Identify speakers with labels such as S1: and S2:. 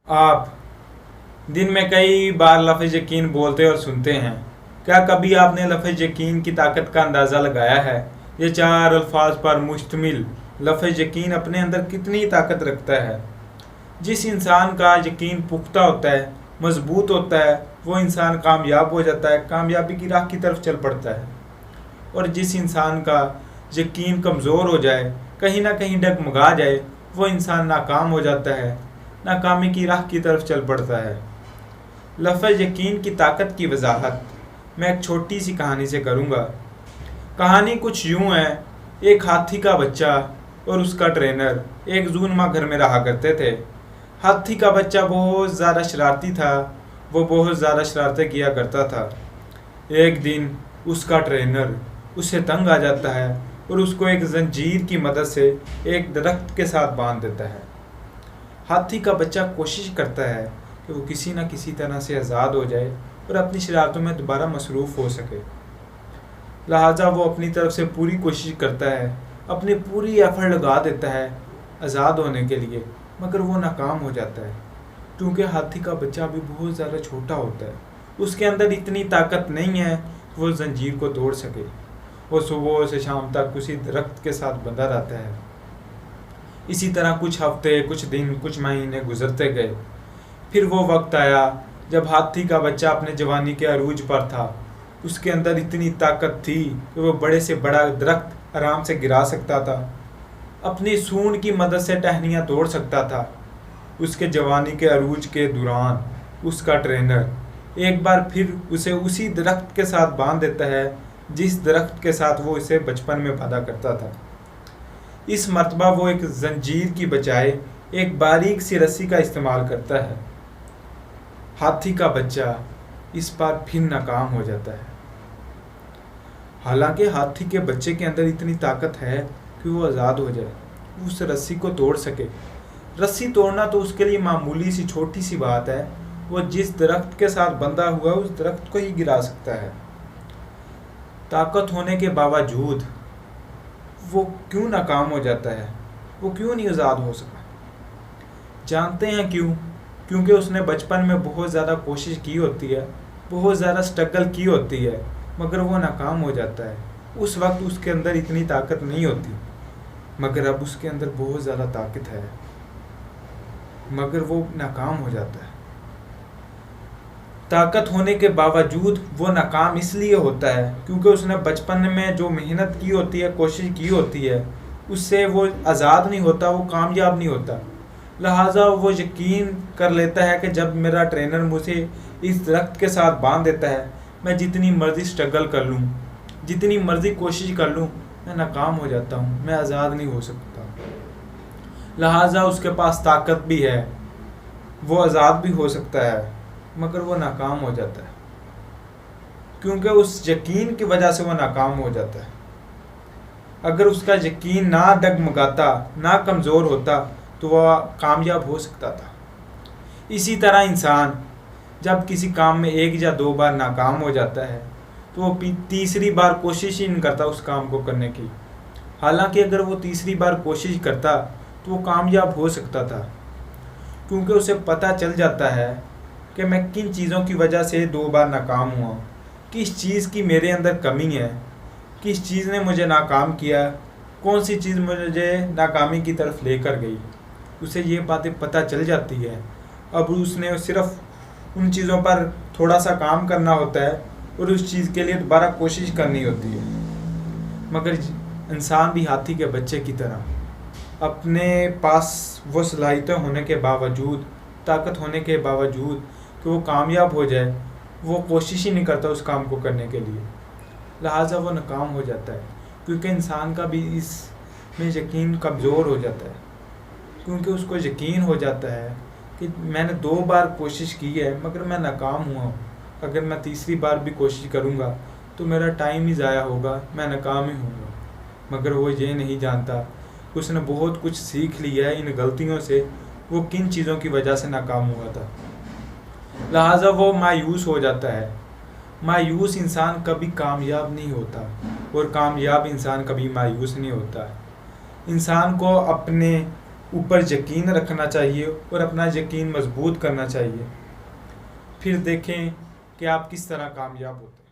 S1: آپ دن میں کئی بار لفظ یقین بولتے اور سنتے ہیں۔ کیا کبھی آپ نے لفظ یقین کی طاقت کا اندازہ لگایا ہے؟ یہ 4 الفاظ پر مشتمل لفظ یقین اپنے اندر کتنی طاقت رکھتا ہے؟ جس انسان کا یقین پختہ ہوتا ہے، مضبوط ہوتا ہے، وہ انسان کامیاب ہو جاتا ہے، کامیابی کی راہ کی طرف چل پڑتا ہے۔ اور جس انسان کا یقین کمزور ہو جائے، کہیں نہ کہیں ڈگمگا جائے، وہ انسان ناکام ہو جاتا ہے، ناکامی کی راہ کی طرف چل پڑتا ہے۔ لفظ یقین کی طاقت کی وضاحت میں ایک چھوٹی سی کہانی سے کروں گا۔ کہانی کچھ یوں ہے، ایک ہاتھی کا بچہ اور اس کا ٹرینر ایک زو نما گھر میں رہا کرتے تھے۔ ہاتھی کا بچہ بہت زیادہ شرارتی تھا، وہ بہت زیادہ شرارتیں کیا کرتا تھا۔ ایک دن اس کا ٹرینر اس سے تنگ آ جاتا ہے اور اس کو ایک زنجیر کی مدد سے ایک درخت کے ساتھ باندھ دیتا ہے۔ ہاتھی کا بچہ کوشش کرتا ہے کہ وہ کسی نہ کسی طرح سے آزاد ہو جائے اور اپنی شرارتوں میں دوبارہ مصروف ہو سکے۔ لہٰذا وہ اپنی طرف سے پوری کوشش کرتا ہے، اپنی پوری ایفرٹ لگا دیتا ہے آزاد ہونے کے لیے، مگر وہ ناکام ہو جاتا ہے کیونکہ ہاتھی کا بچہ ابھی بہت زیادہ چھوٹا ہوتا ہے۔ اس کے اندر اتنی طاقت نہیں ہے کہ وہ زنجیر کو توڑ سکے۔ وہ صبح سے شام تک اسی درخت کے ساتھ بندھا رہتا ہے۔ اسی طرح کچھ ہفتے، کچھ دن، کچھ مہینے گزرتے گئے۔ پھر وہ وقت آیا جب ہاتھی کا بچہ اپنے جوانی کے عروج پر تھا۔ اس کے اندر اتنی طاقت تھی کہ وہ بڑے سے بڑا درخت آرام سے گرا سکتا تھا، اپنی سونڈ کی مدد سے ٹہنیاں توڑ سکتا تھا۔ اس کے جوانی کے عروج کے دوران اس کا ٹرینر ایک بار پھر اسے اسی درخت کے ساتھ باندھ دیتا ہے جس درخت کے ساتھ وہ اسے بچپن میں باندھا کرتا تھا۔ اس مرتبہ وہ ایک زنجیر کی بجائے ایک باریک سی رسی کا استعمال کرتا ہے۔ ہاتھی کا بچہ اس بار پھر ناکام ہو جاتا ہے۔ حالانکہ ہاتھی کے بچے کے اندر اتنی طاقت ہے کہ وہ آزاد ہو جائے، اس رسی کو توڑ سکے۔ رسی توڑنا تو اس کے لیے معمولی سی چھوٹی سی بات ہے، وہ جس درخت کے ساتھ بندھا ہوا ہے اس درخت کو ہی گرا سکتا ہے۔ طاقت ہونے کے باوجود وہ کیوں ناکام ہو جاتا ہے؟ وہ کیوں نہیں آزاد ہو سکا؟ جانتے ہیں کیوں؟ کیونکہ اس نے بچپن میں بہت زیادہ کوشش کی ہوتی ہے، بہت زیادہ سٹرگل کی ہوتی ہے، مگر وہ ناکام ہو جاتا ہے۔ اس وقت اس کے اندر اتنی طاقت نہیں ہوتی، مگر اب اس کے اندر بہت زیادہ طاقت ہے، مگر وہ ناکام ہو جاتا ہے۔ طاقت ہونے کے باوجود وہ ناکام اس لیے ہوتا ہے کیونکہ اس نے بچپن میں جو محنت کی ہوتی ہے، کوشش کی ہوتی ہے، اس سے وہ آزاد نہیں ہوتا، وہ کامیاب نہیں ہوتا۔ لہٰذا وہ یقین کر لیتا ہے کہ جب میرا ٹرینر مجھے اس درخت کے ساتھ باندھ دیتا ہے، میں جتنی مرضی سٹرگل کر لوں، جتنی مرضی کوشش کر لوں، میں ناکام ہو جاتا ہوں، میں آزاد نہیں ہو سکتا۔ لہٰذا اس کے پاس طاقت بھی ہے، وہ آزاد بھی ہو سکتا ہے، مگر وہ ناکام ہو جاتا ہے کیونکہ اس یقین کی وجہ سے وہ ناکام ہو جاتا ہے۔ اگر اس کا یقین نہ ڈگمگاتا، نہ کمزور ہوتا تو وہ کامیاب ہو سکتا تھا۔ اسی طرح انسان جب کسی کام میں 1 یا 2 بار ناکام ہو جاتا ہے تو وہ تیسری بار کوشش ہی نہیں کرتا اس کام کو کرنے کی، حالانکہ اگر وہ تیسری بار کوشش کرتا تو وہ کامیاب ہو سکتا تھا، کیونکہ اسے پتہ چل جاتا ہے کہ میں کن چیزوں کی وجہ سے 2 بار ناکام ہوا، کس چیز کی میرے اندر کمی ہے، کس چیز نے مجھے ناکام کیا، کون سی چیز مجھے ناکامی کی طرف لے کر گئی۔ اسے یہ باتیں پتہ چل جاتی ہے۔ اب اس نے صرف ان چیزوں پر تھوڑا سا کام کرنا ہوتا ہے اور اس چیز کے لیے دوبارہ کوشش کرنی ہوتی ہے۔ مگر انسان بھی ہاتھی کے بچے کی طرح اپنے پاس وہ صلاحیتیں ہونے کے باوجود، طاقت ہونے کے باوجود کہ وہ کامیاب ہو جائے، وہ کوشش ہی نہیں کرتا اس کام کو کرنے کے لیے، لہٰذا وہ ناکام ہو جاتا ہے۔ کیونکہ انسان کا بھی اس میں یقین کمزور ہو جاتا ہے، کیونکہ اس کو یقین ہو جاتا ہے کہ میں نے 2 بار کوشش کی ہے مگر میں ناکام ہوا ہوں، اگر میں تیسری بار بھی کوشش کروں گا تو میرا ٹائم ہی ضائع ہوگا، میں ناکام ہی ہوں گا۔ مگر وہ یہ نہیں جانتا، اس نے بہت کچھ سیکھ لیا ہے ان غلطیوں سے، وہ کن چیزوں کی وجہ سے ناکام ہوا تھا، لہٰذا وہ مایوس ہو جاتا ہے۔ مایوس انسان کبھی کامیاب نہیں ہوتا اور کامیاب انسان کبھی مایوس نہیں ہوتا۔ انسان کو اپنے اوپر یقین رکھنا چاہیے اور اپنا یقین مضبوط کرنا چاہیے، پھر دیکھیں کہ آپ کس طرح کامیاب ہوتے ہیں۔